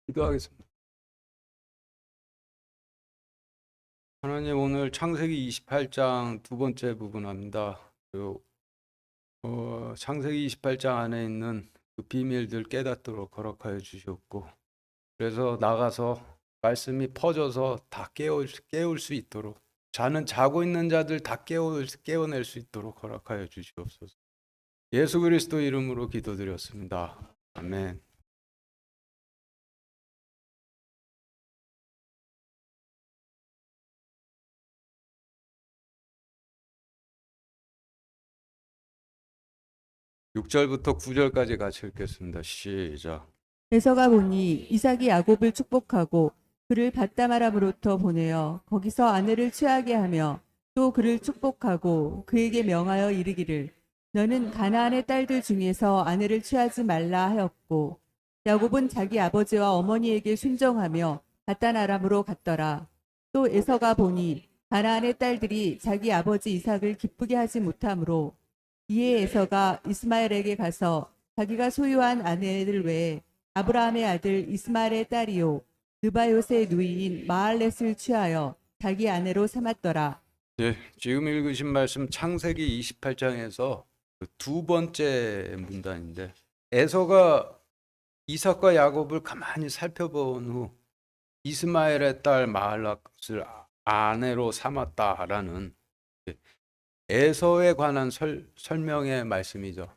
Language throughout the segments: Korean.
기도하겠습니다. 하나님, 오늘 창세기 28장 두 번째 부분합니다. 창세기 28장 안에 있는 그 비밀들 깨닫도록 허락하여 주셨고, 그래서 나가서 말씀이 퍼져서 다 깨울 수 있도록, 자고 있는 자들 다 깨워낼 수 있도록 허락하여 주시옵소서. 예수 그리스도 이름으로 기도드렸습니다. 아멘. 육 절부터 9절까지 같이 읽겠습니다. 시작. 에서가 보니 이삭이 야곱을 축복하고 그를 밧다마람으로부터 보내어 거기서 아내를 취하게 하며 또 그를 축복하고 그에게 명하여 이르기를 너는 가나안의 딸들 중에서 아내를 취하지 말라 하였고, 야곱은 자기 아버지와 어머니에게 순종하며 밧다나람으로 갔더라. 또 에서가 보니 가나안의 딸들이 자기 아버지 이삭을 기쁘게 하지 못하므로 이에 에서가 이스마엘에게 가서 자기가 소유한 아내들 외에 아브라함의 아들 이스마엘의 딸이요 느바요스의 누이인 마할렛을 취하여 자기 아내로 삼았더라. 네, 지금 읽으신 말씀 창세기 28장에서 두 번째 문단인데, 에서가 이삭과 야곱을 가만히 살펴본 후 이스마엘의 딸 마할락을 아내로 삼았다라는 에서에 관한 설명의 말씀이죠.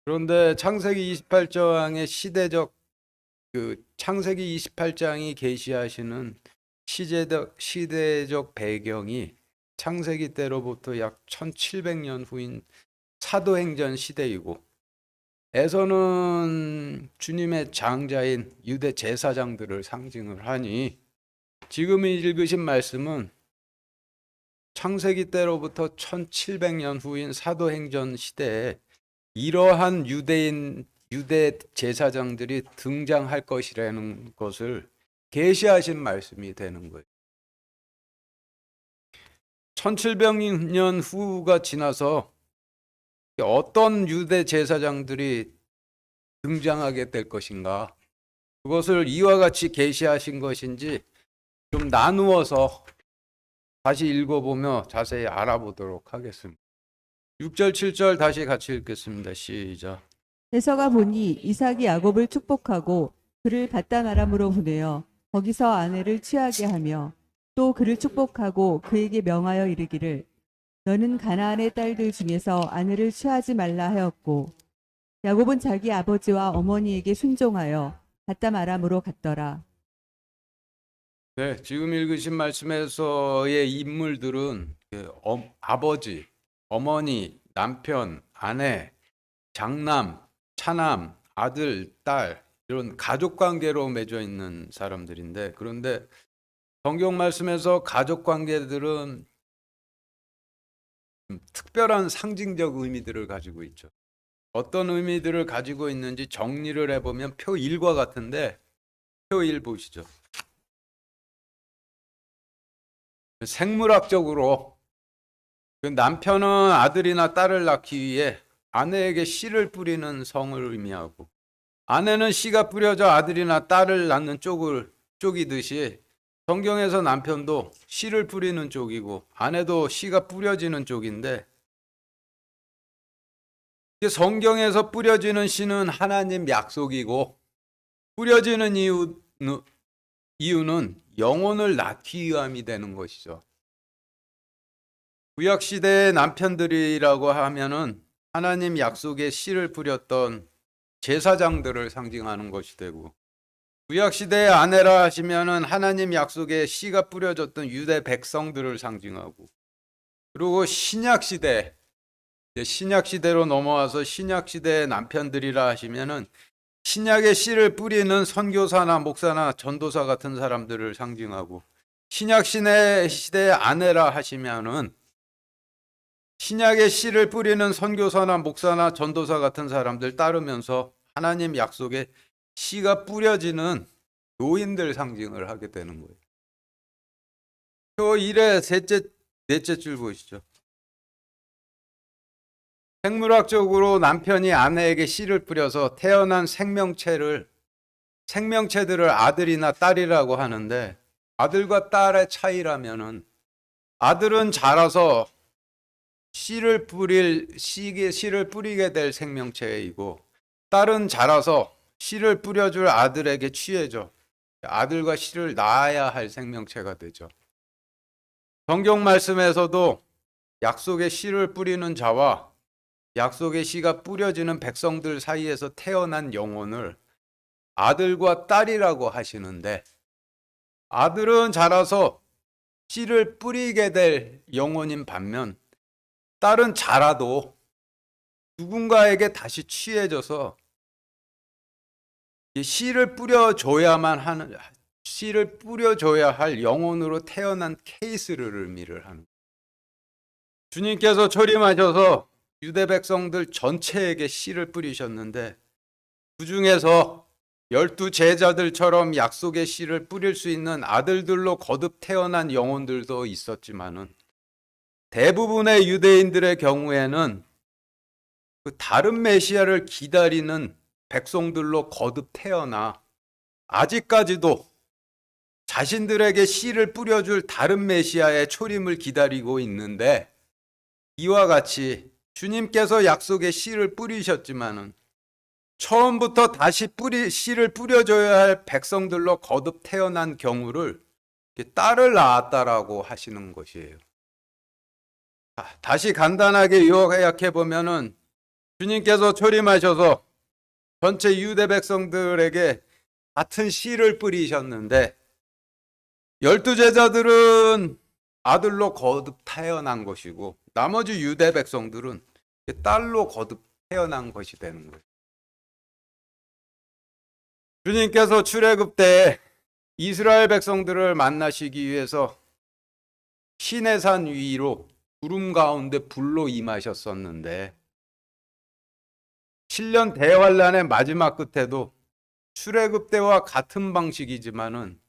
그런데 창세기 28장의 창세기 28장이 계시하시는 시대적 배경이 창세기 때로부터 약 1700년 후인 사도행전 시대이고, 에서는 주님의 장자인 유대 제사장들을 상징을 하니, 지금 읽으신 말씀은 창세기 때로부터 1700년 후인 사도행전 시대에 이러한 유대 제사장들이 등장할 것이라는 것을 계시하신 말씀이 되는 거예요. 1700년 후가 지나서 어떤 유대 제사장들이 등장하게 될 것인가, 그것을 이와 같이 계시하신 것인지 좀 나누어서 다시 읽어보며 자세히 알아보도록 하겠습니다. 6절 7절 다시 같이 읽겠습니다. 시작. 에서가 보니 이삭이 야곱을 축복하고 그를 밧다나람으로 보내어 거기서 아내를 취하게 하며 또 그를 축복하고 그에게 명하여 이르기를 너는 가나안의 딸들 중에서 아내를 취하지 말라 하였고, 야곱은 자기 아버지와 어머니에게 순종하여 밧다마람으로 갔더라. 네, 지금 읽으신 말씀에서의 인물들은 아버지, 어머니, 남편, 아내, 장남, 차남, 아들, 딸, 이런 가족 관계로 맺어 있는 사람들인데, 그런데 성경 말씀에서 가족 관계들은 특별한 상징적 의미들을 가지고 있죠. 어떤 의미들을 가지고 있는지 정리를 해보면 표 1과 같은데, 표 1 보시죠. 생물학적으로 남편은 아들이나 딸을 낳기 위해 아내에게 씨를 뿌리는 성을 의미하고, 아내는 씨가 뿌려져 아들이나 딸을 낳는 쪽이듯이 성경에서 남편도 씨를 뿌리는 쪽이고 아내도 씨가 뿌려지는 쪽인데, 성경에서 뿌려지는 씨는 하나님 약속이고, 뿌려지는 이유는 영혼을 낳기 위함이 되는 것이죠. 구약시대의 남편들이라고 하면은 하나님 약속에 씨를 뿌렸던 제사장들을 상징하는 것이 되고, 구약시대의 아내라 하시면은 하나님 약속에 씨가 뿌려졌던 유대 백성들을 상징하고, 그리고 신약시대로 넘어와서 신약시대의 남편들이라 하시면은 신약의 씨를 뿌리는 선교사나 목사나 전도사 같은 사람들을 상징하고, 신약시대의 아내라 하시면은 신약의 씨를 뿌리는 선교사나 목사나 전도사 같은 사람들 따르면서 하나님 약속에 씨가 뿌려지는 노인들 상징을 하게 되는 거예요. 표 1의 넷째 줄 보시죠. 생물학적으로 남편이 아내에게 씨를 뿌려서 태어난 생명체들을 아들이나 딸이라고 하는데, 아들과 딸의 차이라면은 아들은 자라서 씨를 뿌리게 될 생명체이고, 딸은 자라서 씨를 뿌려줄 아들에게 취해져 아들과 씨를 낳아야 할 생명체가 되죠. 성경 말씀에서도 약속의 씨를 뿌리는 자와 약속의 씨가 뿌려지는 백성들 사이에서 태어난 영혼을 아들과 딸이라고 하시는데, 아들은 자라서 씨를 뿌리게 될 영혼인 반면, 딸은 자라도 누군가에게 다시 취해져서 씨를 뿌려줘야 할 영혼으로 태어난 케이스를 의미를 하는. 주님께서 초림하셔서 유대 백성들 전체에게 씨를 뿌리셨는데, 그 중에서 12 제자들처럼 약속의 씨를 뿌릴 수 있는 아들들로 거듭 태어난 영혼들도 있었지만은, 대부분의 유대인들의 경우에는 그 다른 메시아를 기다리는 백성들로 거듭 태어나 아직까지도 자신들에게 씨를 뿌려줄 다른 메시아의 초림을 기다리고 있는데, 이와 같이 주님께서 약속의 씨를 뿌리셨지만은 처음부터 다시 씨를 뿌려줘야 할 백성들로 거듭 태어난 경우를 딸을 낳았다라고 하시는 것이에요. 다시 간단하게 요약해 보면은, 주님께서 초림하셔서 전체 유대 백성들에게 같은 씨를 뿌리셨는데, 12 제자들은 아들로 거듭 태어난 것이고, 나머지 유대 백성들은 딸로 거듭 태어난 것이 되는 거예요. 주님께서 출애굽 때 이스라엘 백성들을 만나시기 위해서 시내산 위로 구름 가운데 불로 임하셨었는데, 7년 대환란의 마지막 끝에도 출애굽 때와 같은 방식이지만은,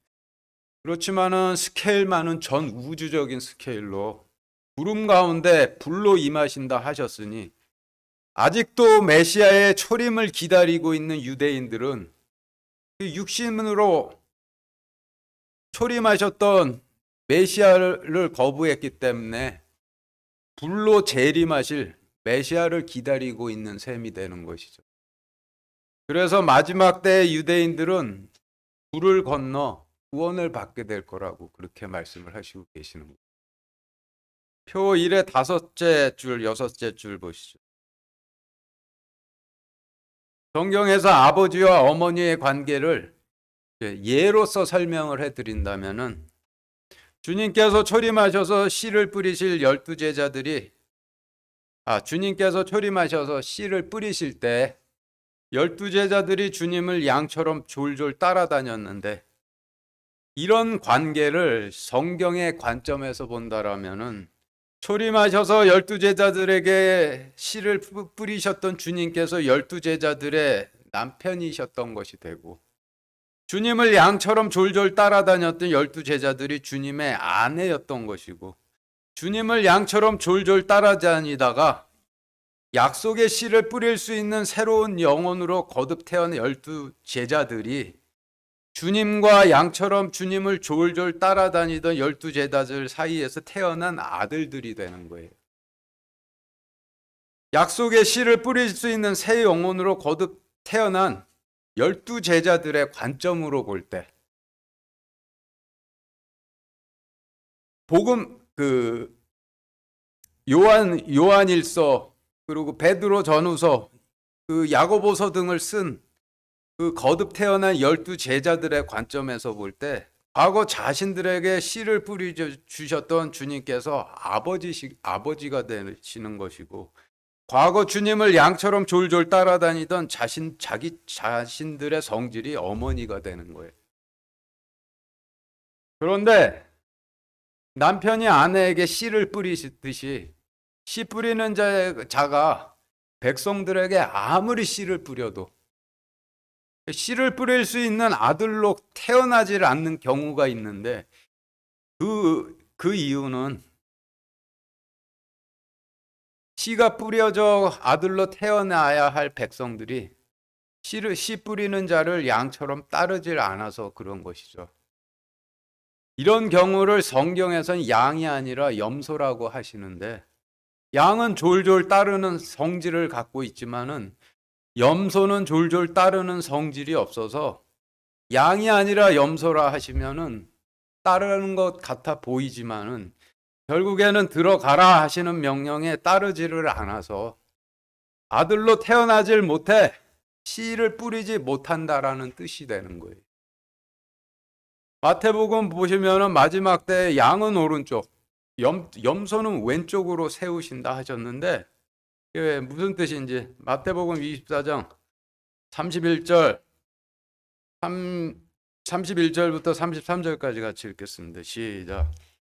그렇지만은 스케일만은 전 우주적인 스케일로 구름 가운데 불로 임하신다 하셨으니, 아직도 메시아의 초림을 기다리고 있는 유대인들은 그 육신으로 초림하셨던 메시아를 거부했기 때문에 불로 재림하실 메시아를 기다리고 있는 셈이 되는 것이죠. 그래서 마지막 때 유대인들은 불을 건너 구원을 받게 될 거라고 그렇게 말씀을 하시고 계시는 거예요. 표 1의 5째 줄, 6째 줄 보시죠. 성경에서 아버지와 어머니의 관계를 예로서 설명을 해드린다면은, 주님께서 초림하셔서 씨를 뿌리실 12 제자들이 주님께서 초림하셔서 씨를 뿌리실 때 12 제자들이 주님을 양처럼 졸졸 따라다녔는데, 이런 관계를 성경의 관점에서 본다라면은, 초림하셔서 12 제자들에게 씨를 뿌리셨던 주님께서 12 제자들의 남편이셨던 것이 되고, 주님을 양처럼 졸졸 따라다녔던 12 제자들이 주님의 아내였던 것이고, 주님을 양처럼 졸졸 따라다니다가 약속의 씨를 뿌릴 수 있는 새로운 영혼으로 거듭 태어난 12 제자들이 주님과 양처럼 주님을 졸졸 따라다니던 12 제자들 사이에서 태어난 아들들이 되는 거예요. 약속의 씨를 뿌릴 수 있는 새 영혼으로 거듭 태어난 12 제자들의 관점으로 볼 때, 복음 요한일서 그리고 베드로 전후서, 야고보서 등을 쓴 그 거듭 태어난 12 제자들의 관점에서 볼 때, 과거 자신들에게 씨를 뿌리 주셨던 주님께서 아버지가 되시는 것이고, 과거 주님을 양처럼 졸졸 따라다니던 자기 자신들의 성질이 어머니가 되는 거예요. 그런데 남편이 아내에게 씨를 뿌리듯이 씨 뿌리는 자가 백성들에게 아무리 씨를 뿌려도 씨를 뿌릴 수 있는 아들로 태어나질 않는 경우가 있는데, 그 이유는 씨가 뿌려져 아들로 태어나야 할 백성들이 씨 뿌리는 자를 양처럼 따르질 않아서 그런 것이죠. 이런 경우를 성경에서는 양이 아니라 염소라고 하시는데, 양은 졸졸 따르는 성질을 갖고 있지만은 염소는 졸졸 따르는 성질이 없어서 양이 아니라 염소라 하시면은 따르는 것 같아 보이지만은 결국에는 들어가라 하시는 명령에 따르지를 않아서 아들로 태어나질 못해 씨를 뿌리지 못한다라는 뜻이 되는 거예요. 마태복음 보시면은 마지막 때 양은 오른쪽, 염소는 왼쪽으로 세우신다 하셨는데, 이게 무슨 뜻인지 마태복음 24장 31절 31절부터 33절까지 같이 읽겠습니다. 시작.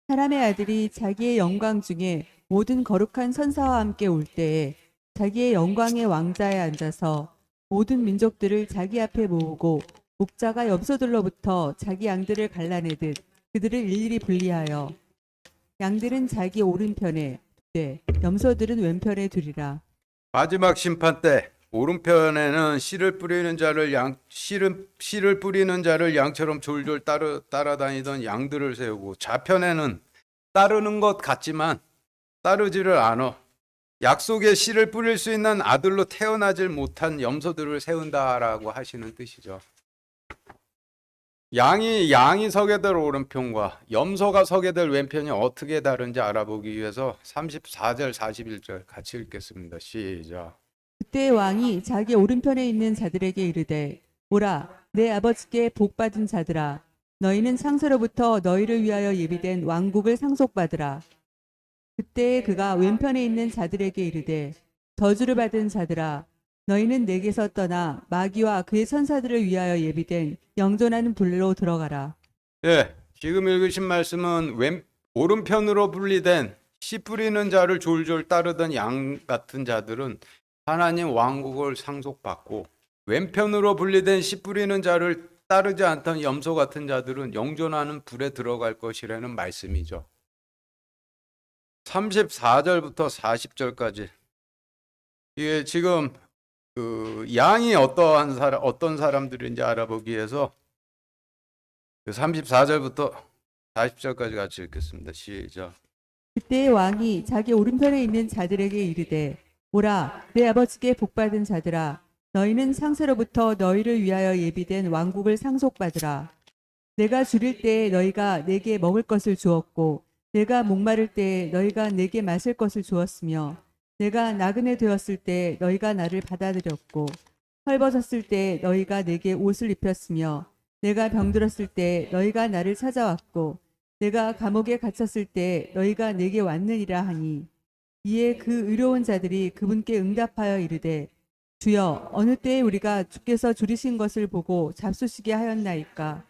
사람의 아들이 자기의 영광 중에 모든 거룩한 천사와 함께 올 때에 자기의 영광의 왕자에 앉아서 모든 민족들을 자기 앞에 모으고 목자가 염소들로부터 자기 양들을 갈라내듯 그들을 일일이 분리하여 양들은 자기 오른편에 두되 염소들은 왼편에 두리라. 마지막 심판 때 오른편에는 씨를 뿌리는 자를 양처럼 졸졸 따라다니던 양들을 세우고, 좌편에는 따르는 것 같지만 따르지를 않아 약속의 씨를 뿌릴 수 있는 아들로 태어나질 못한 염소들을 세운다라고 하시는 뜻이죠. 양이 서게 될 오른편과 염소가 서게 될 왼편이 어떻게 다른지 알아보기 위해서 34절 41절 같이 읽겠습니다. 시작. 그때 왕이 자기 오른편에 있는 자들에게 이르되 오라 내 아버지께 복받은 자들아 너희는 창세로부터 너희를 위하여 예비된 왕국을 상속받으라. 그때 그가 왼편에 있는 자들에게 이르되 저주를 받은 자들아 너희는 내게서 떠나 마귀와 그의 천사들을 위하여 예비된 영존하는 불로 들어가라. 예, 지금 읽으신 말씀은 오른편으로 분리된 씨 뿌리는 자를 졸졸 따르던 양 같은 자들은 하나님 왕국을 상속받고, 왼편으로 분리된 씨 뿌리는 자를 따르지 않던 염소 같은 자들은 영존하는 불에 들어갈 것이라는 말씀이죠. 34절부터 40절까지 이게 지금 그 양이 어떤 사람들인지 알아보기 위해서 34절부터 40절까지 같이 읽겠습니다. 시작. 그때 왕이 자기 오른편에 있는 자들에게 이르되 오라 내 아버지께 복받은 자들아 너희는 창세로부터 너희를 위하여 예비된 왕국을 상속받으라. 내가 줄일 때에 너희가 내게 먹을 것을 주었고 내가 목마를 때에 너희가 내게 마실 것을 주었으며 내가 나그네 되었을 때 너희가 나를 받아들였고 헐벗었을 때 너희가 내게 옷을 입혔으며 내가 병들었을 때 너희가 나를 찾아왔고 내가 감옥에 갇혔을 때 너희가 내게 왔느니라 하니 이에 그 의로운 자들이 그분께 응답하여 이르되 주여 어느 때에 우리가 주께서 줄이신 것을 보고 잡수시게 하였나이까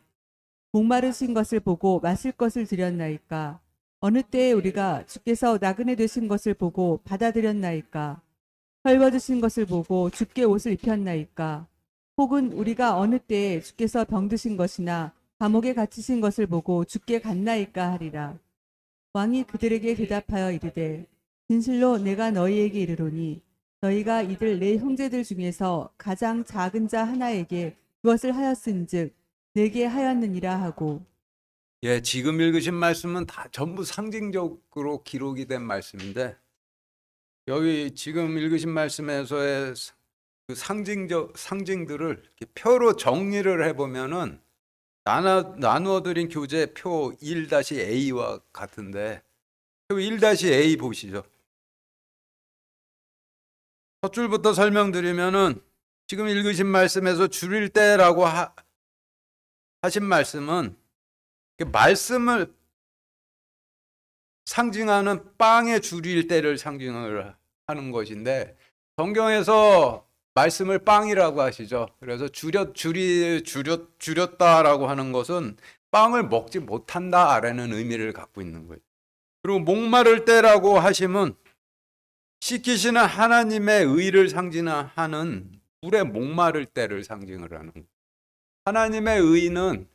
목마르신 것을 보고 마실 것을 드렸나이까 어느 때에 우리가 주께서 나그네 되신 것을 보고 받아들였나이까 헐벗으신 것을 보고 주께 옷을 입혔나이까 혹은 우리가 어느 때에 주께서 병드신 것이나 감옥에 갇히신 것을 보고 주께 갔나이까 하리라. 왕이 그들에게 대답하여 이르되 진실로 내가 너희에게 이르노니 너희가 이들 내 형제들 중에서 가장 작은 자 하나에게 그것을 하였은즉 내게 하였느니라 하고. 예, 지금 읽으신 말씀은 다 전부 상징적으로 기록이 된 말씀인데, 여기 지금 읽으신 말씀에서의 그 상징들을 이렇게 표로 정리를 해보면은 나누어 드린 교재 표 1-A와 같은데, 표 1-A 보시죠. 첫 줄부터 설명드리면은 지금 읽으신 말씀에서 줄일 때라고 하신 말씀은 말씀을 상징하는 빵의 줄일 때를 상징을 하는 것인데, 성경에서 말씀을 빵이라고 하시죠. 그래서 줄였다라고 하는 것은 빵을 먹지 못한다라는 의미를 갖고 있는 거예요. 그리고 목마를 때라고 하시면 시키시는 하나님의 의를 상징하는 물에 목마를 때를 상징을 하는 거예요. 하나님의 의는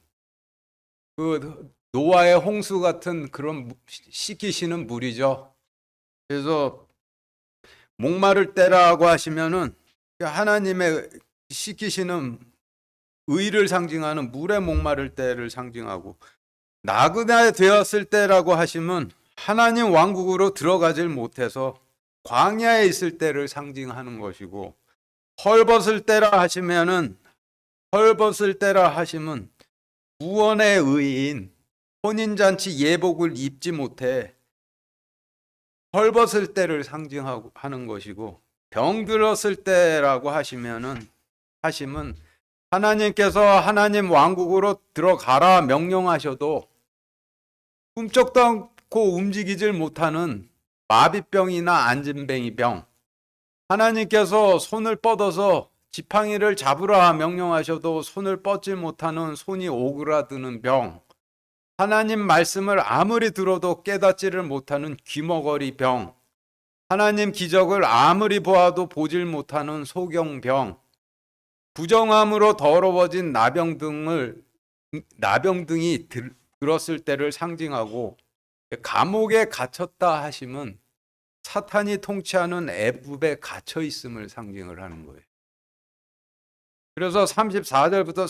그 노아의 홍수 같은 그런 시키시는 물이죠. 그래서 목마를 때라고 하시면은 하나님의 시키시는 의를 상징하는 물에 목마를 때를 상징하고, 나그네 되었을 때라고 하시면 하나님 왕국으로 들어가질 못해서 광야에 있을 때를 상징하는 것이고, 헐벗을 때라 하시면은 헐벗을 때라 하시면 구원의 의인 혼인잔치 예복을 입지 못해 헐벗을 때를 상징하고 하는 것이고, 병들었을 때라고 하시면 하나님께서 하나님 왕국으로 들어가라 명령하셔도 꿈쩍도 않고 움직이질 못하는 마비병이나 안진뱅이병, 하나님께서 손을 뻗어서 지팡이를 잡으라 명령하셔도 손을 뻗지 못하는 손이 오그라드는 병, 하나님 말씀을 아무리 들어도 깨닫지를 못하는 귀머거리 병, 하나님 기적을 아무리 보아도 보질 못하는 소경병, 부정함으로 더러워진 나병등이 들었을 때를 상징하고, 감옥에 gat혔다 하시면 사탄이 통치하는 애굽에 갇혀 있음을 상징을 하는 거예요. 그래서 34절부터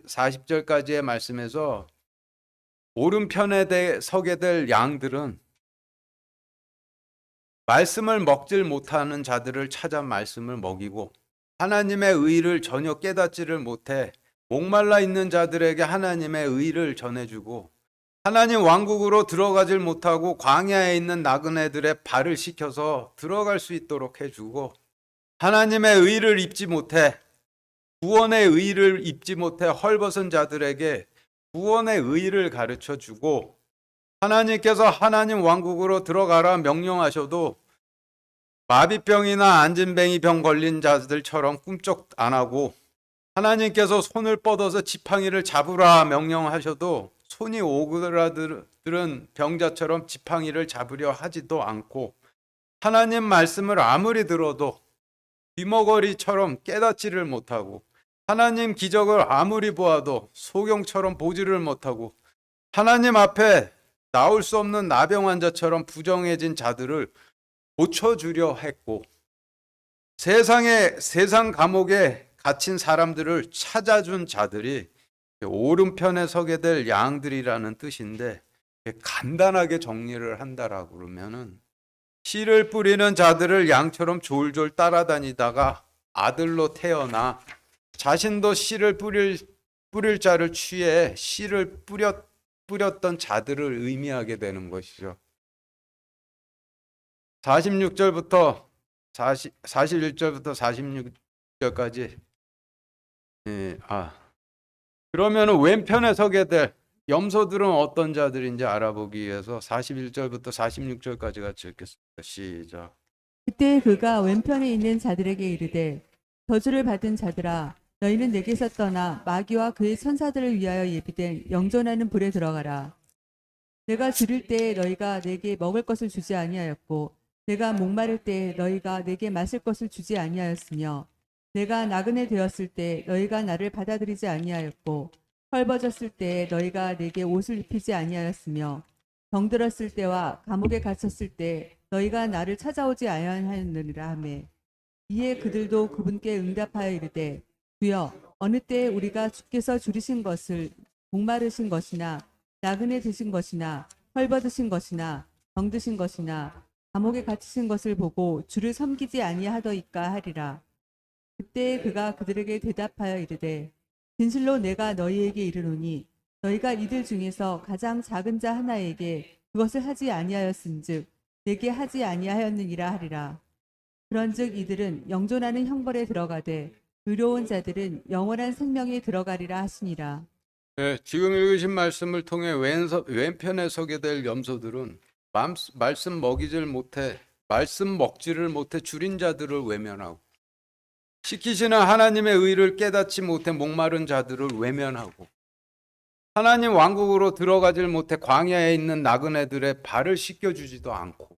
40절까지의 말씀에서 오른편에 서게 될 양들은 말씀을 먹질 못하는 자들을 찾아 말씀을 먹이고, 하나님의 의를 전혀 깨닫지를 못해 목말라 있는 자들에게 하나님의 의를 전해주고, 하나님 왕국으로 들어가질 못하고 광야에 있는 나그네들의 발을 씻겨서 들어갈 수 있도록 해주고, 하나님의 의를 입지 못해 구원의 의를 입지 못해 헐벗은 자들에게 구원의 의를 가르쳐 주고, 하나님께서 하나님 왕국으로 들어가라 명령하셔도 마비병이나 안진뱅이 병 걸린 자들처럼 꿈쩍 안 하고, 하나님께서 손을 뻗어서 지팡이를 잡으라 명령하셔도 손이 오그라드는 병자처럼 지팡이를 잡으려 하지도 않고, 하나님 말씀을 아무리 들어도 귀머거리처럼 깨닫지를 못하고, 하나님 기적을 아무리 보아도 소경처럼 보지를 못하고, 하나님 앞에 나올 수 없는 나병 환자처럼 부정해진 자들을 고쳐주려 했고, 세상 감옥에 갇힌 사람들을 찾아준 자들이 오른편에 서게 될 양들이라는 뜻인데, 간단하게 정리를 한다라고 그러면은 씨를 뿌리는 자들을 양처럼 졸졸 따라다니다가 아들로 태어나 자신도 씨를 뿌릴 자를 취해 씨를 뿌렸던 자들을 의미하게 되는 것이죠. 41절부터 46절까지. 그러면 왼편에 서게 될 염소들은 어떤 자들인지 알아보기 위해서 41절부터 46절까지 같이 읽겠습니다. 시작. 그때 그가 왼편에 있는 자들에게 이르되, 저주를 받은 자들아, 너희는 내게서 떠나 마귀와 그의 천사들을 위하여 예비된 영존하는 불에 들어가라. 내가 줄일 때에 너희가 내게 먹을 것을 주지 아니하였고, 내가 목마를 때에 너희가 내게 마실 것을 주지 아니하였으며, 내가 나그네 되었을 때 너희가 나를 받아들이지 아니하였고, 헐벗었을 때에 너희가 내게 옷을 입히지 아니하였으며, 병들었을 때와 감옥에 갇혔을 때 너희가 나를 찾아오지 아니하였느니라 하매, 이에 그들도 그분께 응답하여 이르되, 주여, 어느 때에 우리가 주께서 줄이신 것을 목마르신 것이나 나그네 되신 것이나 헐벗으신 것이나 병드신 것이나 감옥에 갇히신 것을 보고 주를 섬기지 아니하더이까 하리라. 그때 그가 그들에게 대답하여 이르되, 진실로 내가 너희에게 이르노니 너희가 이들 중에서 가장 작은 자 하나에게 그것을 하지 아니하였은즉 내게 하지 아니하였느니라 하리라. 그런즉 이들은 영존하는 형벌에 들어가되 의로운 자들은 영원한 생명에 들어가리라 하시니라. 네, 지금 읽으신 말씀을 통해 왼편에 서게 될 염소들은 말씀 먹지를 못해 줄인 자들을 외면하고, 시키시는 하나님의 의를 깨닫지 못해 목마른 자들을 외면하고, 하나님 왕국으로 들어가질 못해 광야에 있는 나그네들의 발을 씻겨주지도 않고,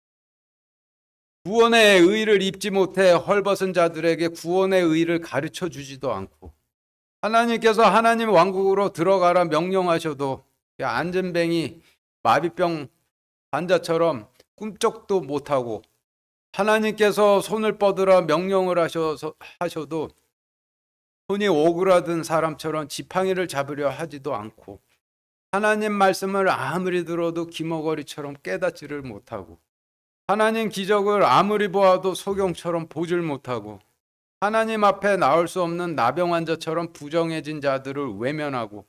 구원의 의를 입지 못해 헐벗은 자들에게 구원의 의를 가르쳐 주지도 않고, 하나님께서 하나님 왕국으로 들어가라 명령하셔도 안전뱅이 마비병 환자처럼 꿈쩍도 못하고, 하나님께서 손을 뻗으라 명령을 하셔도 손이 오그라든 사람처럼 지팡이를 잡으려 하지도 않고 하나님 말씀을 아무리 들어도 기머거리처럼 깨닫지를 못하고 하나님 기적을 아무리 보아도 소경처럼 보질 못하고 하나님 앞에 나올 수 없는 나병 환자처럼 부정해진 자들을 외면하고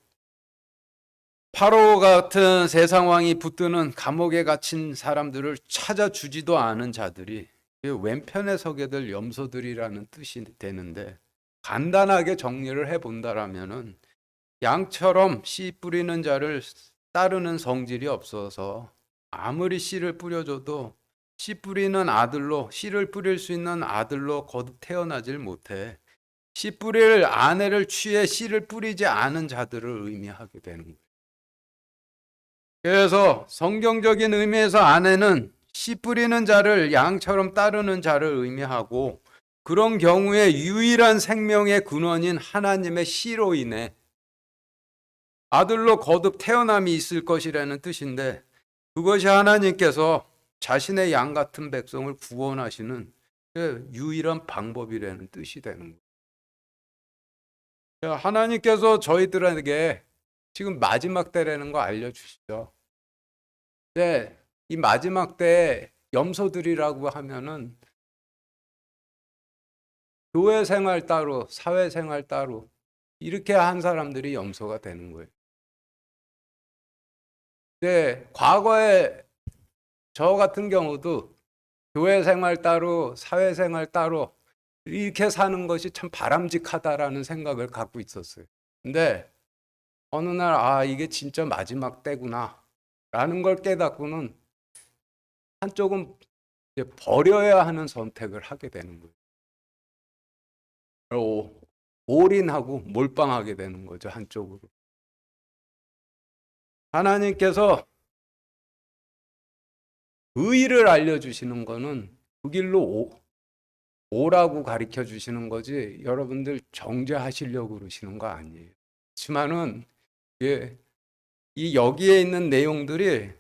파로 같은 세상 왕이 붙드는 감옥에 갇힌 사람들을 찾아주지도 않은 자들이 왼편에 서게 될 염소들이라는 뜻이 되는데, 간단하게 정리를 해본다라면은 양처럼 씨 뿌리는 자를 따르는 성질이 없어서 아무리 씨를 뿌려줘도 씨 뿌리는 아들로, 씨를 뿌릴 수 있는 아들로 거듭 태어나질 못해 씨 뿌릴 아내를 취해 씨를 뿌리지 않은 자들을 의미하게 되는 거예요. 그래서 성경적인 의미에서 아내는 씨 뿌리는 자를, 양처럼 따르는 자를 의미하고, 그런 경우에 유일한 생명의 근원인 하나님의 씨로 인해 아들로 거듭 태어남이 있을 것이라는 뜻인데, 그것이 하나님께서 자신의 양 같은 백성을 구원하시는 유일한 방법이라는 뜻이 되는 거예요. 하나님께서 저희들에게 지금 마지막 때라는 거 알려주시죠. 네, 이 마지막 때에 염소들이라고 하면은 교회 생활 따로, 사회 생활 따로 이렇게 한 사람들이 염소가 되는 거예요. 네, 과거에 저 같은 경우도 교회 생활 따로, 사회 생활 따로 이렇게 사는 것이 참 바람직하다라는 생각을 갖고 있었어요. 근데 어느 날 이게 진짜 마지막 때구나 라는 걸 깨닫고는 한쪽은 이제 버려야 하는 선택을 하게 되는 거예요. 올인하고 몰빵하게 되는 거죠, 한쪽으로. 하나님께서 의의를 알려주시는 거는 그 길로 오라고 가르쳐 주시는 거지, 여러분들 정죄하시려고 그러시는 거 아니에요. 그렇지만은 이 여기에 있는 내용들이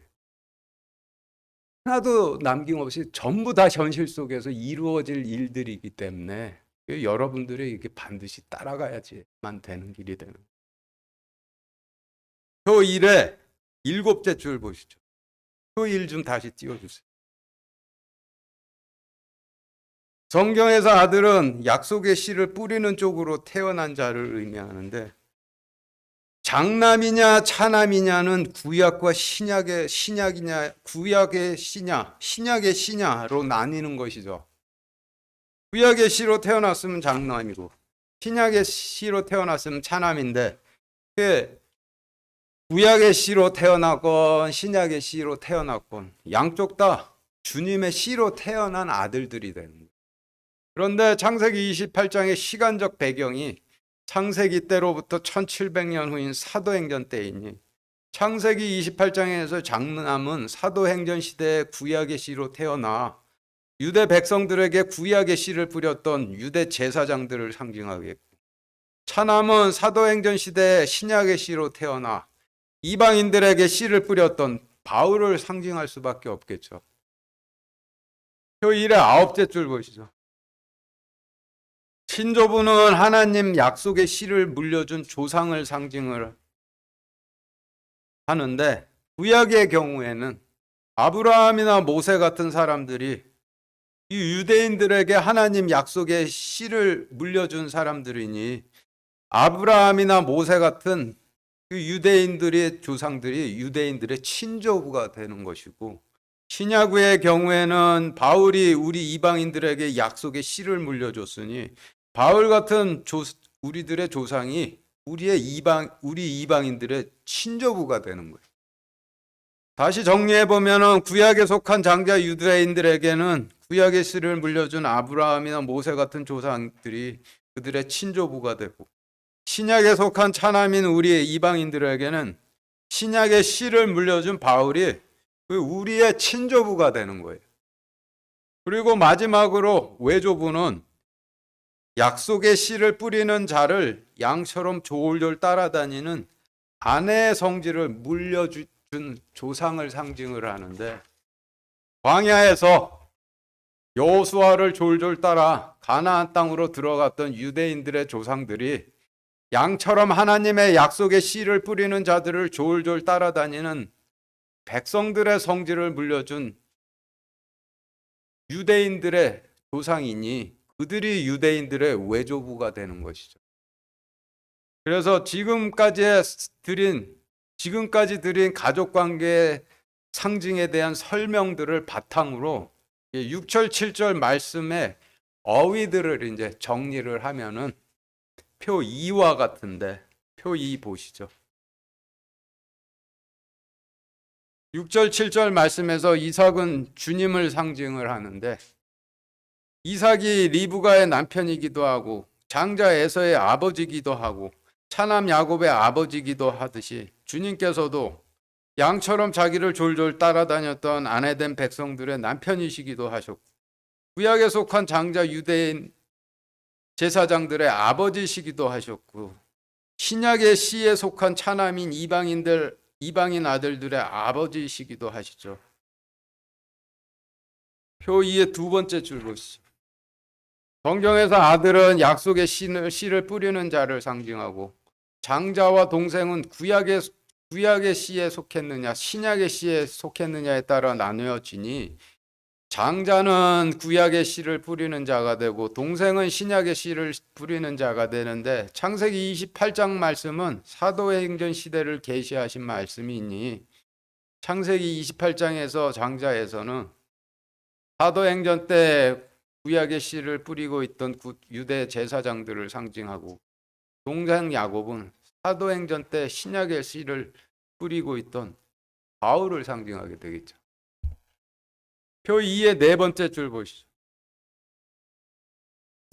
하나도 남김없이 전부 다 현실 속에서 이루어질 일들이기 때문에 여러분들이 이게 반드시 따라가야지만 되는 길이 되는 거예요. 표 1의 7째 줄 보시죠. 표 1 좀 다시 띄워주세요. 성경에서 아들은 약속의 씨를 뿌리는 쪽으로 태어난 자를 의미하는데, 장남이냐 차남이냐는 구약과 신약이냐, 구약의 씨냐 신약의 씨냐로 나뉘는 것이죠. 구약의 씨로 태어났으면 장남이고 신약의 씨로 태어났으면 차남인데, 구약의 씨로 태어났건 신약의 씨로 태어났건 양쪽 다 주님의 씨로 태어난 아들들이 되는 거예요. 그런데 창세기 28장의 시간적 배경이 창세기 때로부터 1700년 후인 사도행전 때이니, 창세기 28장에서 장남은 사도행전 시대의 구약의 씨로 태어나 유대 백성들에게 구약의 씨를 뿌렸던 유대 제사장들을 상징하겠고, 차남은 사도행전 시대의 신약의 씨로 태어나 이방인들에게 씨를 뿌렸던 바울을 상징할 수밖에 없겠죠. 표 1의 9째 줄 보시죠. 신조부는 하나님 약속의 씨를 물려준 조상을 상징을 하는데, 구약의 경우에는 아브라함이나 모세 같은 사람들이 이 유대인들에게 하나님 약속의 씨를 물려준 사람들이니, 아브라함이나 모세 같은 그 유대인들의 조상들이 유대인들의 친조부가 되는 것이고, 신약의 경우에는 바울이 우리 이방인들에게 약속의 씨를 물려줬으니 바울 같은 우리들의 조상이 우리 이방인들의 친조부가 되는 거예요. 다시 정리해 보면은 구약에 속한 장자 유대인들에게는 구약의 씨를 물려준 아브라함이나 모세 같은 조상들이 그들의 친조부가 되고, 신약에 속한 차남인 우리 이방인들에게는 신약의 씨를 물려준 바울이 우리의 친조부가 되는 거예요. 그리고 마지막으로 외조부는 약속의 씨를 뿌리는 자를 양처럼 졸졸 따라다니는 아내의 성질을 물려준 조상을 상징을 하는데, 광야에서 여호수아를 졸졸 따라 가나안 땅으로 들어갔던 유대인들의 조상들이 양처럼 하나님의 약속의 씨를 뿌리는 자들을 졸졸 따라다니는 백성들의 성질을 물려준 유대인들의 조상이니 그들이 유대인들의 외조부가 되는 것이죠. 그래서 지금까지 드린 가족관계의 상징에 대한 설명들을 바탕으로 6절 7절 말씀의 어휘들을 이제 정리를 하면은 표 2와 같은데 표 2 보시죠. 6절 7절 말씀에서 이삭은 주님을 상징을 하는데 이삭이 리브가의 남편이기도 하고 장자 에서의 아버지기도 하고 차남 야곱의 아버지기도 하듯이 주님께서도 양처럼 자기를 졸졸 따라다녔던 아내된 백성들의 남편이시기도 하셨고 구약에 속한 장자 유대인 제사장들의 아버지시기도 하셨고 신약의 씨에 속한 차남인 이방인 아들들의 아버지시기도 하시죠. 표 2의 두 번째 줄 보시죠. 성경에서 아들은 약속의 씨를 뿌리는 자를 상징하고 장자와 동생은 구약의 씨에 속했느냐 신약의 씨에 속했느냐에 따라 나누어지니 장자는 구약의 씨를 뿌리는 자가 되고 동생은 신약의 씨를 뿌리는 자가 되는데 창세기 28장 말씀은 사도행전 시대를 계시하신 말씀이니 창세기 28장에서 장자에서는 사도행전 때 구약의 씨를 뿌리고 있던 유대 제사장들을 상징하고 동생 야곱은 사도행전 때 신약의 씨를 뿌리고 있던 바울을 상징하게 되겠죠. 표 2의 네 번째 줄 보시죠.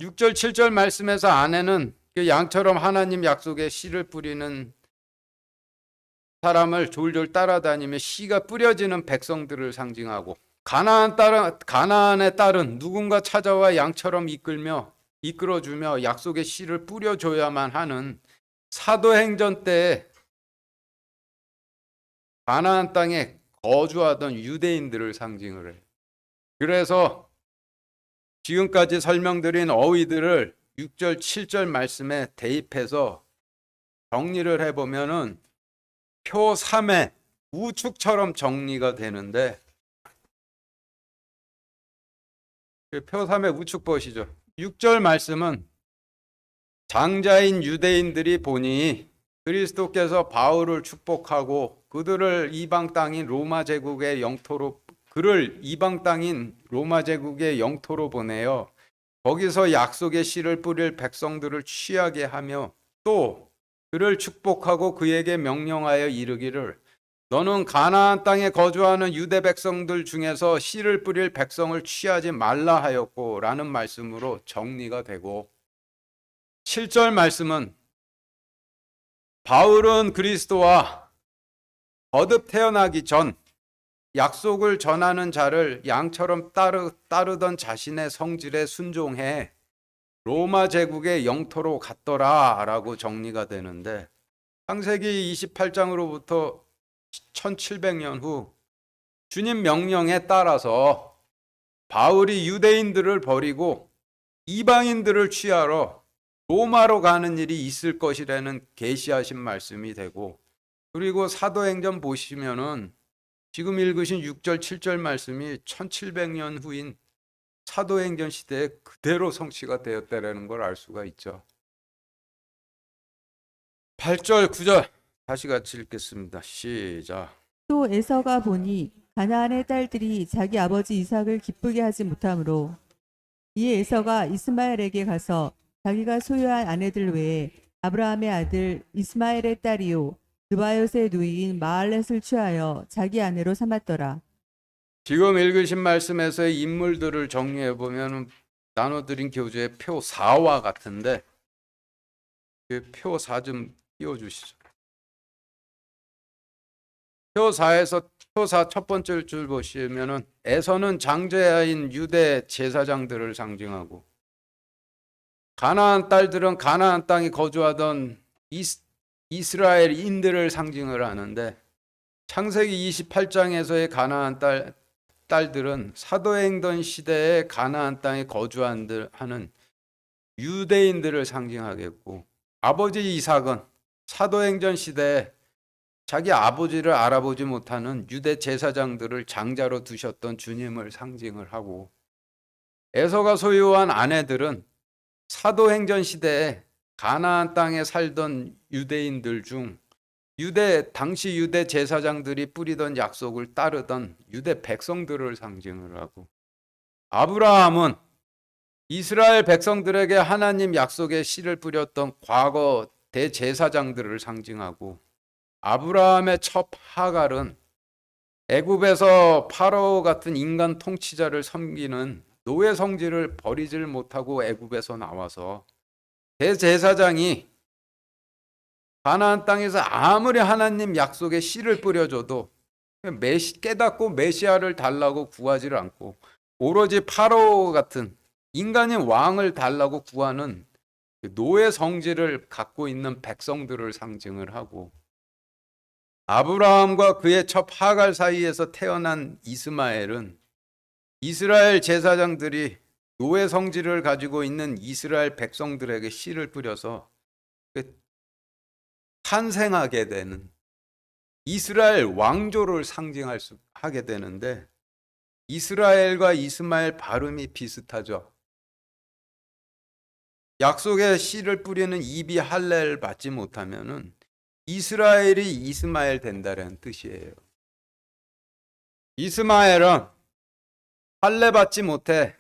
6절 7절 말씀에서 아내는 그 양처럼 하나님 약속의 씨를 뿌리는 사람을 졸졸 따라다니며 씨가 뿌려지는 백성들을 상징하고 가나안의 딸은 누군가 찾아와 양처럼 이끌어주며 약속의 씨를 뿌려줘야만 하는 사도행전 때 가나안 땅에 거주하던 유대인들을 상징을 해요. 그래서 지금까지 설명드린 어휘들을 6절 7절 말씀에 대입해서 정리를 해보면은 표 3의 우측처럼 정리가 되는데 표 3의 우측 보시죠. 6절 말씀은 장자인 유대인들이 보니 그리스도께서 바울을 축복하고 그를 이방 땅인 로마 제국의 영토로 보내어 거기서 약속의 씨를 뿌릴 백성들을 취하게 하며 또 그를 축복하고 그에게 명령하여 이르기를 너는 가나안 땅에 거주하는 유대 백성들 중에서 씨를 뿌릴 백성을 취하지 말라 하였고 라는 말씀으로 정리가 되고 7절 말씀은 바울은 그리스도와 거듭 태어나기 전 약속을 전하는 자를 양처럼 따르던 자신의 성질에 순종해 로마 제국의 영토로 갔더라 라고 정리가 되는데 창세기 28장으로부터 1700년 후 주님 명령에 따라서 바울이 유대인들을 버리고 이방인들을 취하러 로마로 가는 일이 있을 것이라는 계시하신 말씀이 되고 그리고 사도행전 보시면은 지금 읽으신 6절 7절 말씀이 1700년 후인 사도행전 시대에 그대로 성취가 되었다라는 걸 알 수가 있죠. 8절 9절 다시 같이 읽겠습니다. 시작. 또 에서가 보니 가나안의 딸들이 자기 아버지 이삭을 기쁘게 하지 못하므로 이에 에서가 이스마엘에게 가서 자기가 소유한 아내들 외에 아브라함의 아들 이스마엘의 딸이요 느바요스의 누이인 마할렛을 취하여 자기 아내로 삼았더라. 지금 읽으신 말씀에서의 인물들을 정리해 보면 나눠드린 교재의 표 4와 같은데 그 표 4 좀 띄워주시죠. 표 4에서 표 4 첫 번째 줄 보시면은 에서는 장자인 유대 제사장들을 상징하고 가나안 딸들은 가나안 땅에 거주하던 이스라엘인들을 상징을 하는데 창세기 28장에서의 가나안 딸 딸들은 사도행전 시대에 가나안 땅에 거주하는 유대인들을 상징하겠고, 아버지 이삭은 사도행전 시대에 자기 아버지를 알아보지 못하는 유대 제사장들을 장자로 두셨던 주님을 상징을 하고, 에서가 소유한 아내들은 사도행전 시대에 가나안 땅에 살던 유대인들 중 당시 유대 제사장들이 뿌리던 약속을 따르던 유대 백성들을 상징을 하고, 아브라함은 이스라엘 백성들에게 하나님 약속의 씨를 뿌렸던 과거 대제사장들을 상징하고, 아브라함의 첩 하갈은 애굽에서 파라오 같은 인간 통치자를 섬기는 노예 성질을 버리질 못하고 애굽에서 나와서 대제사장이 가나안 땅에서 아무리 하나님 약속의 씨를 뿌려줘도 깨닫고 메시아를 달라고 구하지를 않고, 오로지 파라오 같은 인간인 왕을 달라고 구하는 노예 성질을 갖고 있는 백성들을 상징을 하고, 아브라함과 그의 첩 하갈 사이에서 태어난 이스마엘은 이스라엘 제사장들이 노예 성질을 가지고 있는 이스라엘 백성들에게 씨를 뿌려서 탄생하게 되는 이스라엘 왕조를 하게 되는데, 이스라엘과 이스마엘 발음이 비슷하죠. 약속의 씨를 뿌리는 입이 할례를 받지 못하면은 이스라엘이 이스마엘 된다는 뜻이에요. 이스마엘은 할례 받지 못해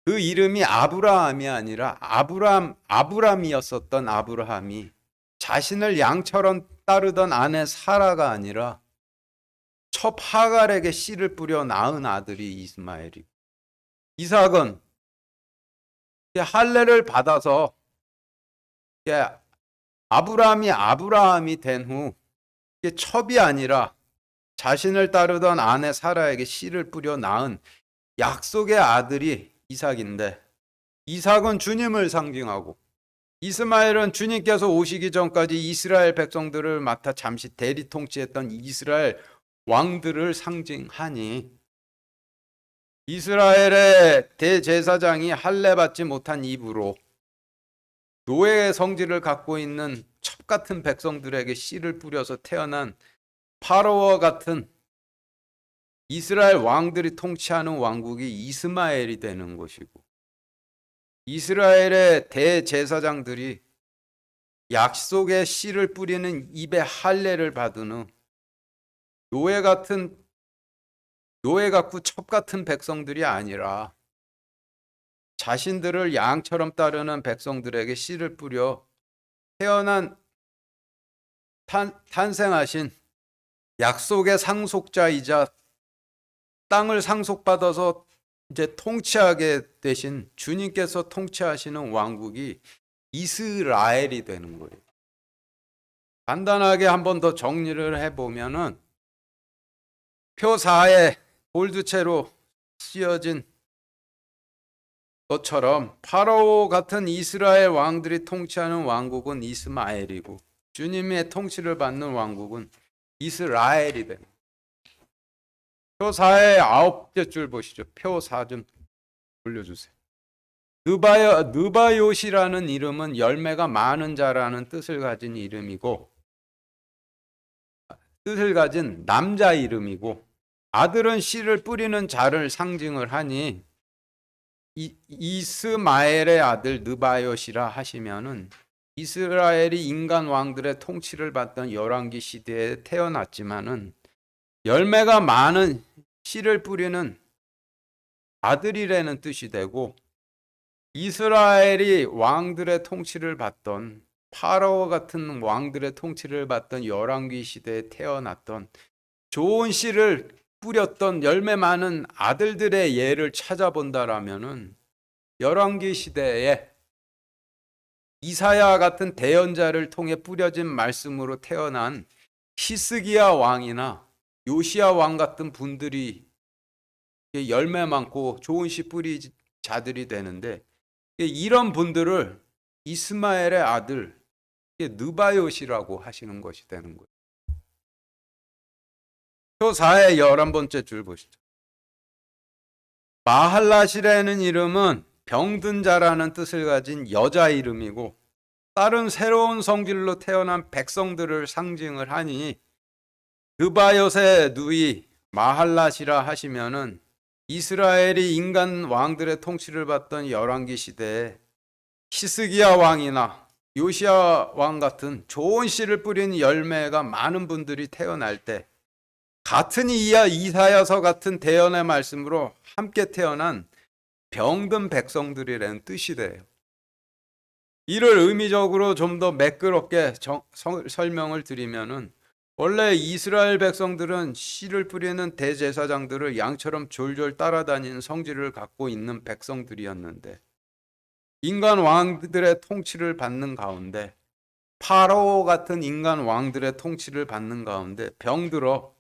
그 이름이 아브라함이 아니라 아브람이었었던 아브라함이 자신을 양처럼 따르던 아내 사라가 아니라 첩 하갈에게 씨를 뿌려 낳은 아들이 이스마엘이고, 이삭은 할례를 받아서 아브라함이 된 후 첩이 아니라 자신을 따르던 아내 사라에게 씨를 뿌려 낳은 약속의 아들이 이삭인데, 이삭은 주님을 상징하고, 이스마엘은 주님께서 오시기 전까지 이스라엘 백성들을 맡아 잠시 대리 통치했던 이스라엘 왕들을 상징하니, 이스라엘의 대제사장이 할례 받지 못한 입으로 노예의 성질을 갖고 있는 첩 같은 백성들에게 씨를 뿌려서 태어난 파라오와 같은 이스라엘 왕들이 통치하는 왕국이 이스마엘이 되는 것이고, 이스라엘의 대제사장들이 약속의 씨를 뿌리는 입에 할례를 받은 후 노예 같고 첩 같은 백성들이 아니라 자신들을 양처럼 따르는 백성들에게 씨를 뿌려 탄생하신 약속의 상속자이자 땅을 상속받아서 이제 통치하게 되신 주님께서 통치하시는 왕국이 이스라엘이 되는 거예요. 간단하게 한 번 더 정리를 해보면은, 표 4에 골드체로 씌어진 것처럼 파라오 같은 이스라엘 왕들이 통치하는 왕국은 이스마엘이고, 주님의 통치를 받는 왕국은 이스라엘이 됩니다. 표 4의 9째 줄 보시죠. 표 4 좀 올려주세요. 느바요시라는 이름은 열매가 많은 자라는 뜻을 가진 이름이고, 뜻을 가진 남자 이름이고, 아들은 씨를 뿌리는 자를 상징을 하니, 이스마엘의 아들 느바요시라 하시면은 이스라엘이 인간 왕들의 통치를 받던 열왕기 시대에 태어났지만은 열매가 많은 씨를 뿌리는 아들이라는 뜻이 되고, 이스라엘이 왕들의 통치를 받던 파라오 같은 왕들의 통치를 받던 열왕기 시대에 태어났던 좋은 씨를 뿌렸던 열매 많은 아들들의 예를 찾아본다라면은 열왕기 시대에 이사야 같은 대언자를 통해 뿌려진 말씀으로 태어난 히스기야 왕이나 요시야 왕 같은 분들이 열매 많고 좋은 씨 뿌리 자들이 되는데, 이런 분들을 이스마엘의 아들 느바요시라고 하시는 것이 되는 거예요. 표 4의 11번째 줄 보시죠. 마할라시라는 이름은 병든 자라는 뜻을 가진 여자 이름이고 다른 새로운 성질로 태어난 백성들을 상징을 하니 느바롯의 누이 마할라시라 하시면은 이스라엘이 인간 왕들의 통치를 받던 열왕기 시대에 히스기야 왕이나 요시야 왕 같은 좋은 씨를 뿌린 열매가 많은 분들이 태어날 때 같은 이사야서 같은 대언의 말씀으로 함께 태어난 병든 백성들이라는 뜻이 돼요. 이를 의미적으로 좀 더 매끄럽게 설명을 드리면은 원래 이스라엘 백성들은 씨를 뿌리는 대제사장들을 양처럼 졸졸 따라다니는 성질을 갖고 있는 백성들이었는데 인간 왕들의 통치를 받는 가운데 파라오 같은 인간 왕들의 통치를 받는 가운데 병들어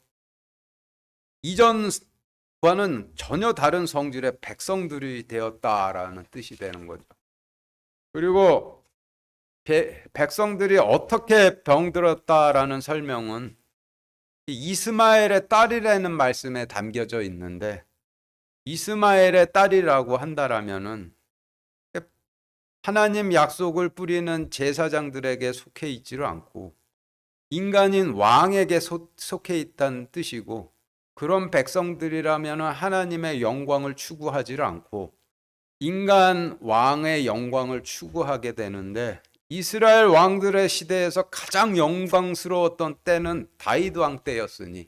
이전과는 전혀 다른 성질의 백성들이 되었다라는 뜻이 되는 거죠. 그리고 백성들이 어떻게 병들었다라는 설명은 이스마엘의 딸이라는 말씀에 담겨져 있는데 이스마엘의 딸이라고 한다라면은 하나님 약속을 뿌리는 제사장들에게 속해 있지를 않고 인간인 왕에게 속해 있다는 뜻이고 그런 백성들이라면 하나님의 영광을 추구하지를 않고 인간 왕의 영광을 추구하게 되는데 이스라엘 왕들의 시대에서 가장 영광스러웠던 때는 다윗 왕 때였으니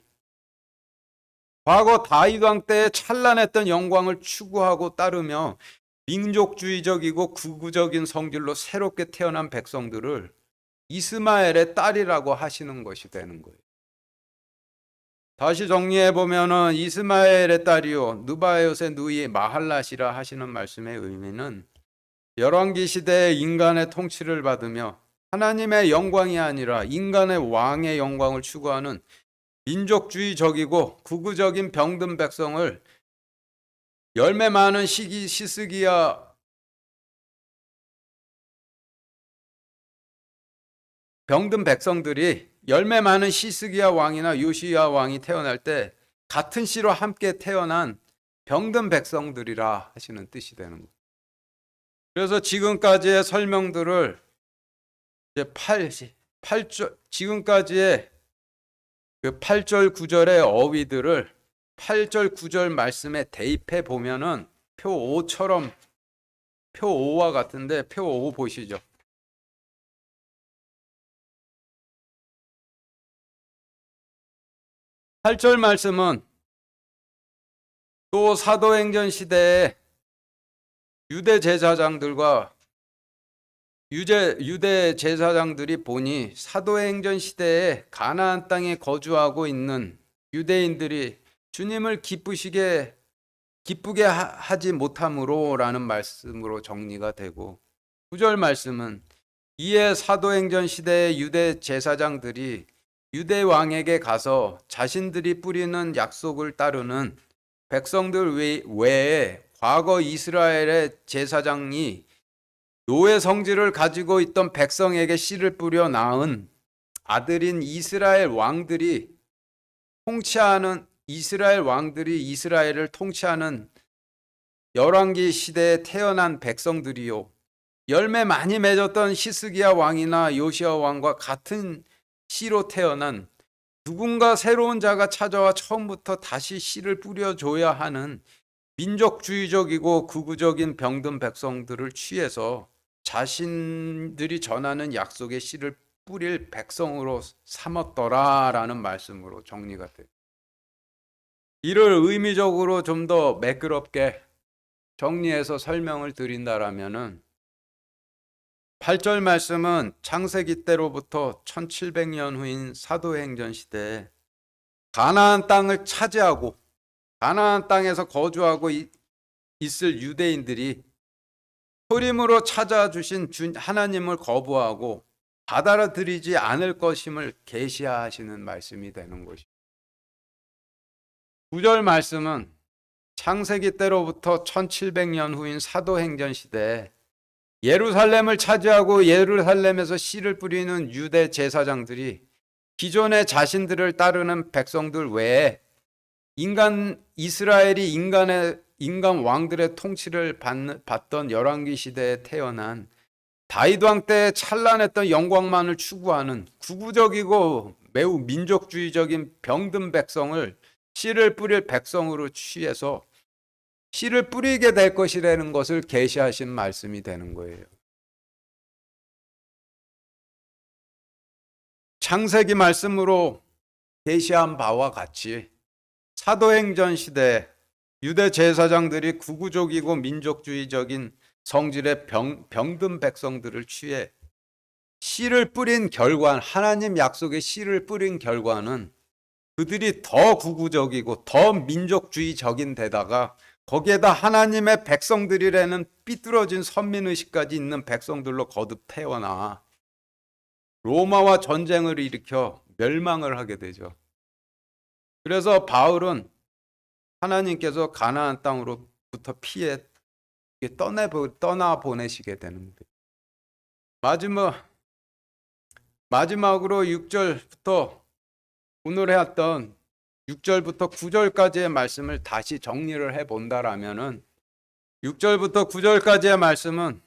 과거 다윗 왕 때의 찬란했던 영광을 추구하고 따르며 민족주의적이고 극우적인 성질로 새롭게 태어난 백성들을 이스마엘의 딸이라고 하시는 것이 되는 거예요. 다시 정리해 보면은 이스마엘의 딸이요 느바롯의 누이 마할라시라 하시는 말씀의 의미는 열왕기 시대의 인간의 통치를 받으며 하나님의 영광이 아니라 인간의 왕의 영광을 추구하는 민족주의적이고 극우적인 병든 백성을 열매 많은 히스기야 병든 백성들이 열매 많은 히스기야 왕이나 요시야 왕이 태어날 때 같은 씨로 함께 태어난 병든 백성들이라 하시는 뜻이 되는 거예요. 그래서 지금까지의 설명들을 이제 8절 지금까지의 그 8절 9절의 어휘들을 8절 9절 말씀에 대입해 보면은 표 5처럼 표 5와 같은데 표 5 보시죠. 8절 말씀은 또 사도행전 시대에 유대 제사장들과 유대 제사장들이 보니 사도행전 시대에 가나안 땅에 거주하고 있는 유대인들이 주님을 기쁘게 하지 못함으로라는 말씀으로 정리가 되고 9절 말씀은 이에 사도행전 시대의 유대 제사장들이 유대 왕에게 가서 자신들이 뿌리는 약속을 따르는 백성들 외에 과거 이스라엘의 제사장이 노예 성질을 가지고 있던 백성에게 씨를 뿌려 낳은 아들인 이스라엘 왕들이 이스라엘을 통치하는 열왕기 시대에 태어난 백성들이요 열매 많이 맺었던 히스기야 왕이나 요시야 왕과 같은 씨로 태어난 누군가 새로운 자가 찾아와 처음부터 다시 씨를 뿌려줘야 하는 민족주의적이고 극우적인 병든 백성들을 취해서 자신들이 전하는 약속의 씨를 뿌릴 백성으로 삼았더라라는 말씀으로 정리가 돼요. 이를 의미적으로 좀 더 매끄럽게 정리해서 설명을 드린다라면은 8절 말씀은 창세기 때로부터 1700년 후인 사도행전 시대에 가나안 땅을 차지하고 가나안 땅에서 거주하고 있을 유대인들이 소림으로 찾아주신 하나님을 거부하고 받아들이지 않을 것임을 계시하시는 말씀이 되는 것입니다. 9절 말씀은 창세기 때로부터 1700년 후인 사도행전 시대에 예루살렘을 차지하고 예루살렘에서 씨를 뿌리는 유대 제사장들이 기존의 자신들을 따르는 백성들 외에 이스라엘이 인간 왕들의 통치를 받던 열왕기 시대에 태어난 다윗 왕 때 찬란했던 영광만을 추구하는 구구적이고 매우 민족주의적인 병든 백성을 씨를 뿌릴 백성으로 취해서 씨를 뿌리게 될 것이라는 것을 계시하신 말씀이 되는 거예요. 창세기 말씀으로 계시한 바와 같이 사도행전 시대 유대 제사장들이 구구적이고 민족주의적인 성질의 병든 백성들을 취해 씨를 뿌린 결과, 하나님 약속의 씨를 뿌린 결과는 그들이 더 구구적이고 더 민족주의적인 데다가 거기에다 하나님의 백성들이라는 삐뚤어진 선민의식까지 있는 백성들로 거듭 태어나 로마와 전쟁을 일으켜 멸망을 하게 되죠. 그래서 바울은 하나님께서 가나안 땅으로부터 피해 떠나 보내시게 되는 거예요. 마지막으로 6절부터 오늘 해왔던 6절부터 9절까지의 말씀을 다시 정리를 해본다라면은 6절부터 9절까지의 말씀은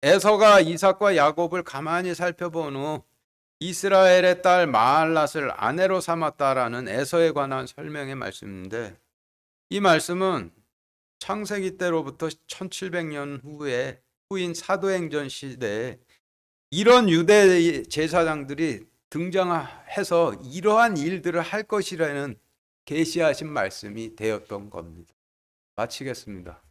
에서가 이삭과 야곱을 가만히 살펴본 후 이스라엘의 딸 마할랏을 아내로 삼았다라는 에서에 관한 설명의 말씀인데, 이 말씀은 창세기 때로부터 1700년 후인 사도행전 시대에 이런 유대 제사장들이 등장해서 이러한 일들을 할 것이라는 계시하신 말씀이 되었던 겁니다. 마치겠습니다.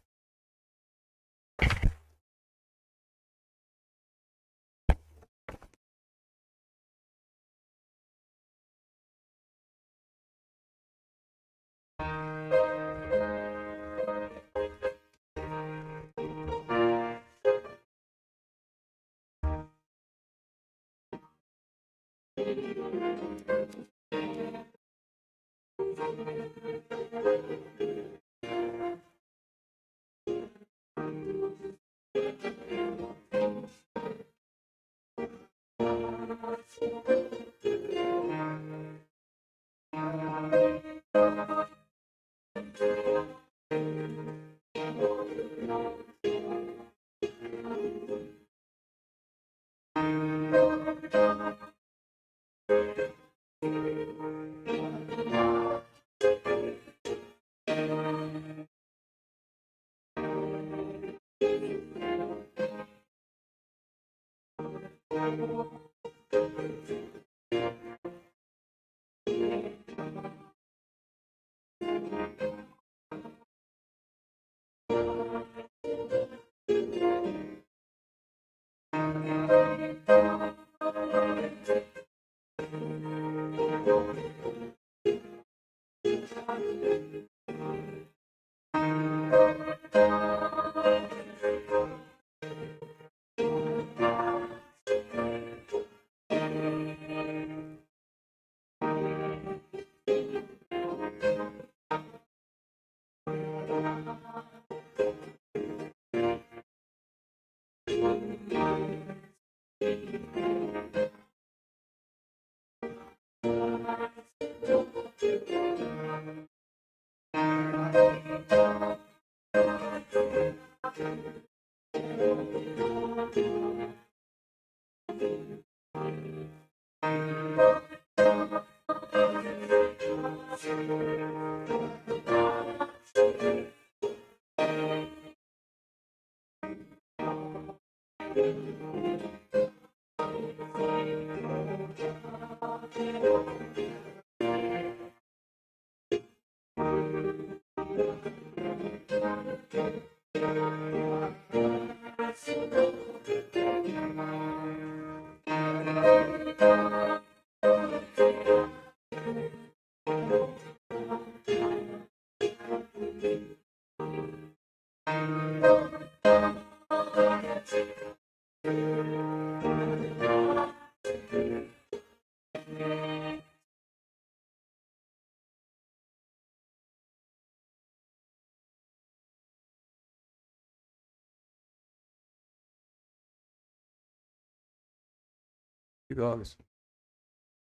기도하겠습니다.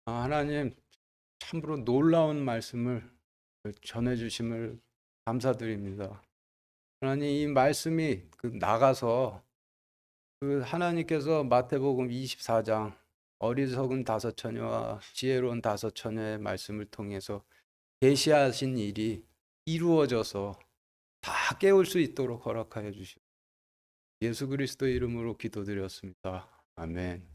하나님 참으로 놀라운 말씀을 전해 주심을 감사드립니다. 하나님 이 말씀이 나가서 하나님께서 마태복음 24장 어리석은 다섯 처녀와 지혜로운 다섯 처녀의 말씀을 통해서 계시하신 일이 이루어져서 다 깨울 수 있도록 허락하여 주시옵소서. 예수 그리스도 이름으로 기도드렸습니다. 아멘.